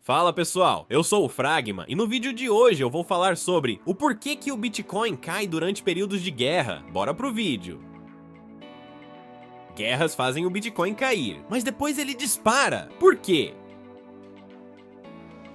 Fala pessoal, eu sou o Fragma e no vídeo de hoje eu vou falar sobre o porquê que o Bitcoin cai durante períodos de guerra. Bora pro vídeo. Guerras fazem o Bitcoin cair, mas depois ele dispara. Por quê?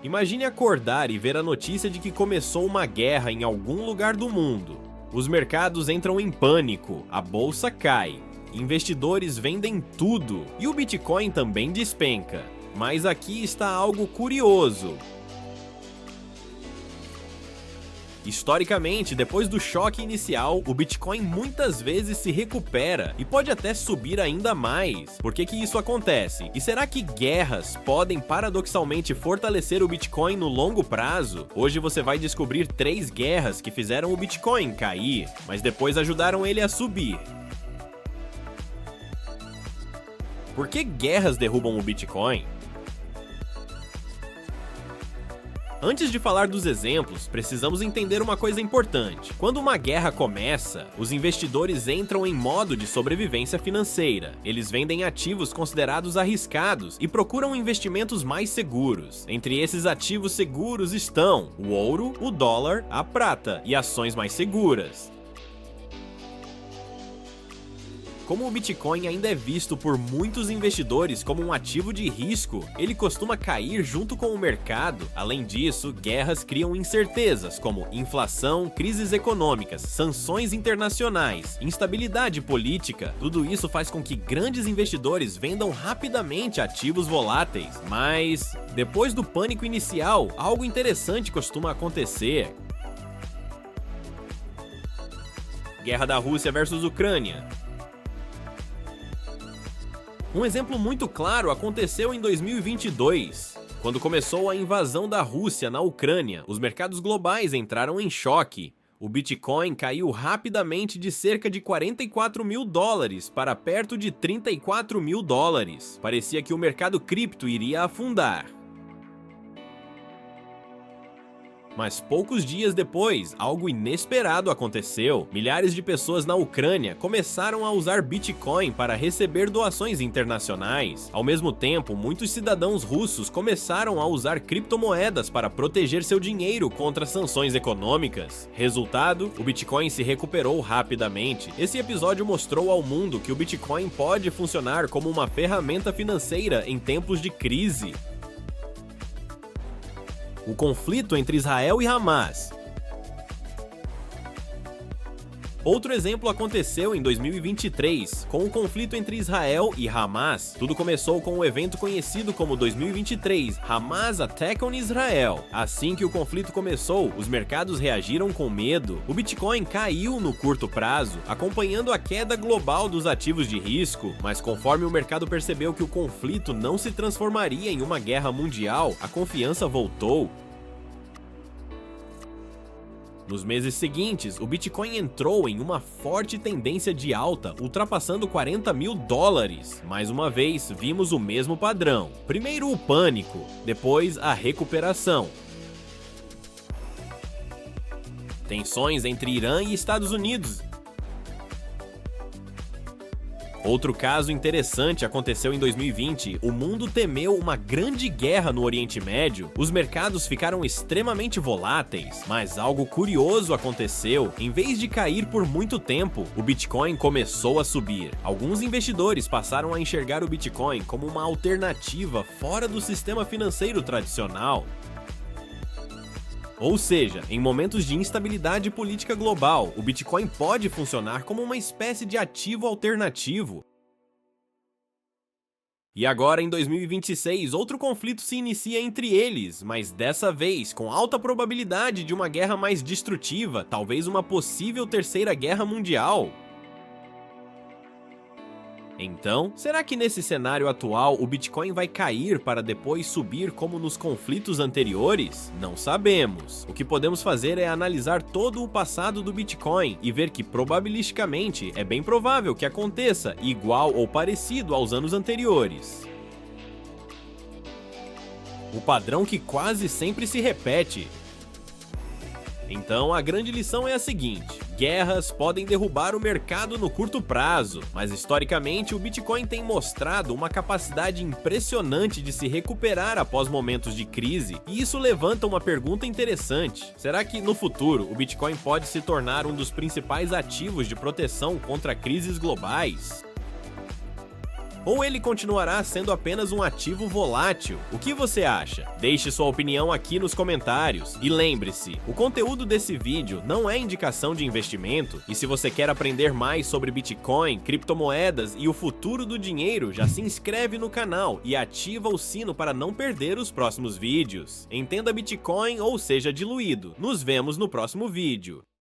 Imagine acordar e ver a notícia de que começou uma guerra em algum lugar do mundo. Os mercados entram em pânico, a bolsa cai, investidores vendem tudo e o Bitcoin também despenca. Mas aqui está algo curioso. Historicamente, depois do choque inicial, o Bitcoin muitas vezes se recupera e pode até subir ainda mais. Por que isso acontece? E será que guerras podem paradoxalmente fortalecer o Bitcoin no longo prazo? Hoje você vai descobrir 3 guerras que fizeram o Bitcoin cair, mas depois ajudaram ele a subir. Por que guerras derrubam o Bitcoin? Antes de falar dos exemplos, precisamos entender uma coisa importante. Quando uma guerra começa, os investidores entram em modo de sobrevivência financeira. Eles vendem ativos considerados arriscados e procuram investimentos mais seguros. Entre esses ativos seguros estão o ouro, o dólar, a prata e ações mais seguras. Como o Bitcoin ainda é visto por muitos investidores como um ativo de risco, ele costuma cair junto com o mercado. Além disso, guerras criam incertezas como inflação, crises econômicas, sanções internacionais, instabilidade política. Tudo isso faz com que grandes investidores vendam rapidamente ativos voláteis. Mas, depois do pânico inicial, algo interessante costuma acontecer. Guerra da Rússia versus Ucrânia. Um exemplo muito claro aconteceu em 2022. Quando começou a invasão da Rússia na Ucrânia, os mercados globais entraram em choque. O Bitcoin caiu rapidamente de cerca de 44 mil dólares para perto de 34 mil dólares. Parecia que o mercado cripto iria afundar. Mas poucos dias depois, algo inesperado aconteceu. Milhares de pessoas na Ucrânia começaram a usar Bitcoin para receber doações internacionais. Ao mesmo tempo, muitos cidadãos russos começaram a usar criptomoedas para proteger seu dinheiro contra sanções econômicas. Resultado, o Bitcoin se recuperou rapidamente. Esse episódio mostrou ao mundo que o Bitcoin pode funcionar como uma ferramenta financeira em tempos de crise. O conflito entre Israel e Hamas. Outro exemplo aconteceu em 2023, com o conflito entre Israel e Hamas. Tudo começou com um evento conhecido como 2023 Hamas Attack on Israel. Assim que o conflito começou, os mercados reagiram com medo. O Bitcoin caiu no curto prazo, acompanhando a queda global dos ativos de risco, mas conforme o mercado percebeu que o conflito não se transformaria em uma guerra mundial, a confiança voltou. Nos meses seguintes, o Bitcoin entrou em uma forte tendência de alta, ultrapassando 40 mil dólares. Mais uma vez, vimos o mesmo padrão. Primeiro o pânico, depois a recuperação. Tensões entre Irã e Estados Unidos. Outro caso interessante aconteceu em 2020. O mundo temeu uma grande guerra no Oriente Médio. Os mercados ficaram extremamente voláteis, mas algo curioso aconteceu. Em vez de cair por muito tempo, o Bitcoin começou a subir. Alguns investidores passaram a enxergar o Bitcoin como uma alternativa fora do sistema financeiro tradicional. Ou seja, em momentos de instabilidade política global, o Bitcoin pode funcionar como uma espécie de ativo alternativo. E agora, em 2026, outro conflito se inicia entre eles, mas dessa vez com alta probabilidade de uma guerra mais destrutiva, talvez uma possível terceira guerra mundial. Então, será que nesse cenário atual o Bitcoin vai cair para depois subir como nos conflitos anteriores? Não sabemos. O que podemos fazer é analisar todo o passado do Bitcoin e ver que probabilisticamente é bem provável que aconteça igual ou parecido aos anos anteriores. O padrão que quase sempre se repete. Então a grande lição é a seguinte: Guerras podem derrubar o mercado no curto prazo, mas historicamente o Bitcoin tem mostrado uma capacidade impressionante de se recuperar após momentos de crise, e isso levanta uma pergunta interessante. Será que no futuro o Bitcoin pode se tornar um dos principais ativos de proteção contra crises globais? Ou ele continuará sendo apenas um ativo volátil? O que você acha? Deixe sua opinião aqui nos comentários. E lembre-se, o conteúdo desse vídeo não é indicação de investimento, e se você quer aprender mais sobre Bitcoin, criptomoedas e o futuro do dinheiro, já se inscreve no canal e ativa o sino para não perder os próximos vídeos. Entenda Bitcoin ou seja diluído. Nos vemos no próximo vídeo.